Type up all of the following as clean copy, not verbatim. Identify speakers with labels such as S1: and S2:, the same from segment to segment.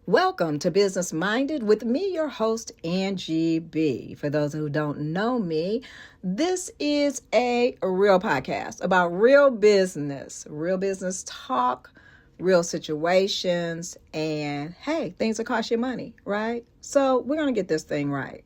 S1: Welcome to Business Minded with me, your host, Angie B. For those who don't know me, this is a real podcast about real business talk, real situations, and hey, things that cost you money, right? So we're going to get this thing right.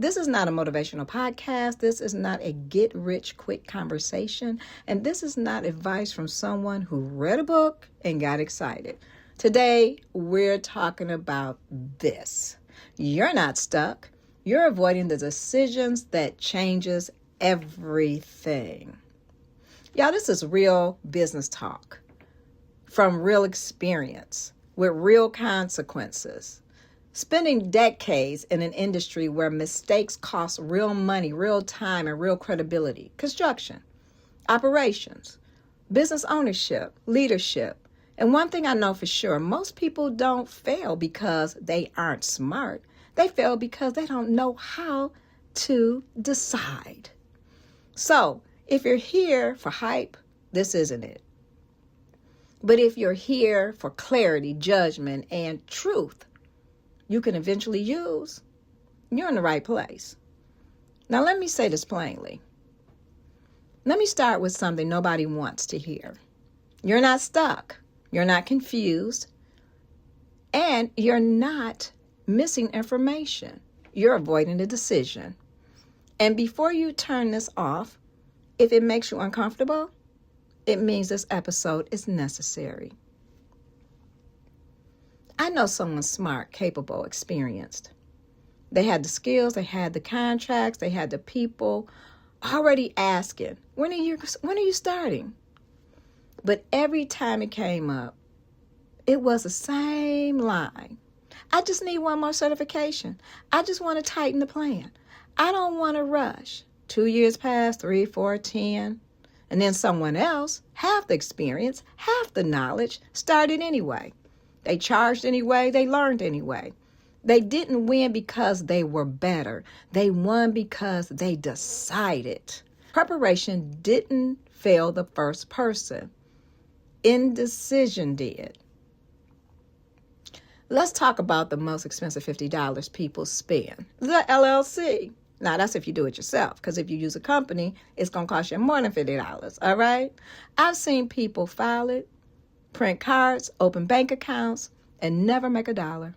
S1: This is not a motivational podcast. This is not a get-rich-quick conversation. And this is not advice from someone who read a book and got excited. Today, we're talking about this. You're not stuck. You're avoiding the decisions that changes everything. Y'all, this is real business talk from real experience with real consequences. Spending decades in an industry where mistakes cost real money, real time, and real credibility. Construction, operations, business ownership, leadership. And one thing I know for sure, most people don't fail because they aren't smart. They fail because they don't know how to decide. So if you're here for hype, this isn't it. But if you're here for clarity, judgment, and truth you can eventually use, you're in the right place. Now, let me say this plainly. Let me start with something nobody wants to hear. You're not stuck. You're not confused. And you're not missing information. You're avoiding the decision. And before you turn this off, if it makes you uncomfortable, it means this episode is necessary. I know someone smart, capable, experienced. They had the skills, they had the contracts, they had the people already asking, when are you starting? But every time it came up, it was the same line. I just need one more certification. I just want to tighten the plan. I don't want to rush. 2 years pass, 3, 4, 10. And then someone else, half the experience, half the knowledge, started anyway. They charged anyway. They learned anyway. They didn't win because they were better. They won because they decided. Preparation didn't fail the first person. Indecision did. Let's talk about the most expensive $50 people spend. The LLC. Now, that's if you do it yourself, because if you use a company, it's going to cost you more than $50, all right? I've seen people file it, print cards, open bank accounts, and never make a dollar.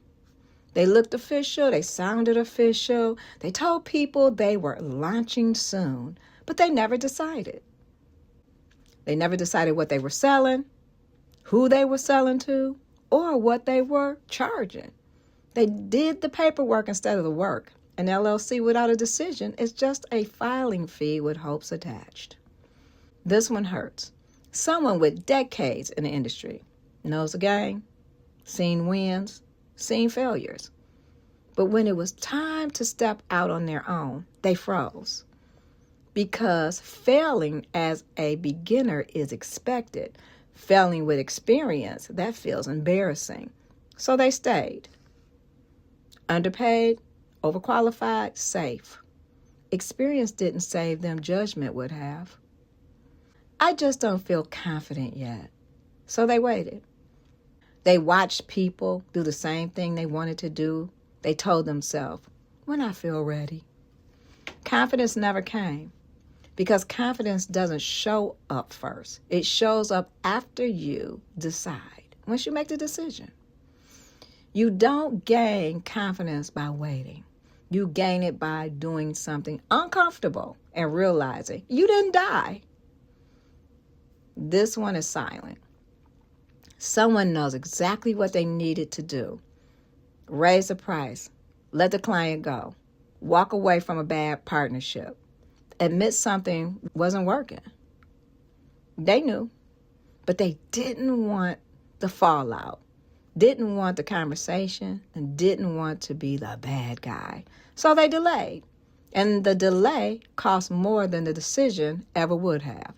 S1: They looked official. They sounded official. They told people they were launching soon, but they never decided. They never decided what they were selling, who they were selling to, or what they were charging. They did the paperwork instead of the work. An LLC without a decision is just a filing fee with hopes attached. This one hurts. Someone with decades in the industry knows the game, seen wins, seen failures. But when it was time to step out on their own, they froze. Because failing as a beginner is expected. Failing with experience, that feels embarrassing. So they stayed. Underpaid, overqualified, safe. Experience didn't save them, judgment would have. I just don't feel confident yet. So they waited. They watched people do the same thing they wanted to do. They told themselves, when I feel ready. Confidence never came. Because confidence doesn't show up first. It shows up after you decide, once you make the decision. You don't gain confidence by waiting. You gain it by doing something uncomfortable and realizing you didn't die. This one is silent. Someone knows exactly what they needed to do. Raise the price. Let the client go. Walk away from a bad partnership. Admit something wasn't working. They knew, but they didn't want the fallout, didn't want the conversation, and didn't want to be the bad guy. So they delayed, and the delay cost more than the decision ever would have.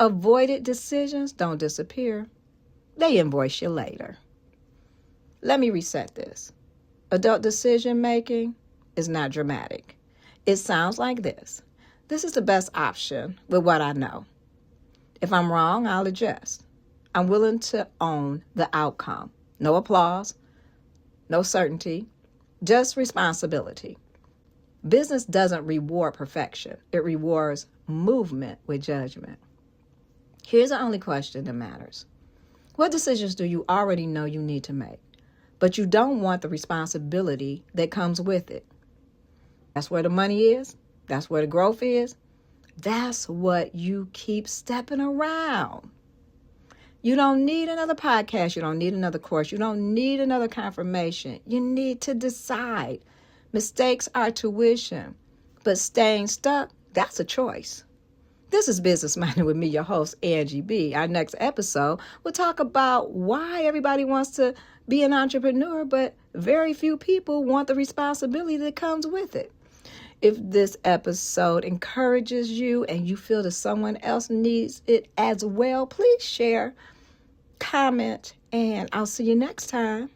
S1: Avoided decisions don't disappear. They invoice you later. Let me reset this. Adult decision making is not dramatic. It sounds like this. This is the best option with what I know. If I'm wrong, I'll adjust. I'm willing to own the outcome. No applause, no certainty, just responsibility. Business doesn't reward perfection. It rewards movement with judgment. Here's the only question that matters. What decisions do you already know you need to make, but you don't want the responsibility that comes with it? That's where the money is. That's where the growth is. That's what you keep stepping around. You don't need another podcast. You don't need another course. You don't need another confirmation. You need to decide. Mistakes are tuition, but staying stuck, that's a choice. This is Business Minded with me, your host, Angie B. Our next episode, we'll talk about why everybody wants to be an entrepreneur, but very few people want the responsibility that comes with it. If this episode encourages you and you feel that someone else needs it as well, please share, comment, and I'll see you next time.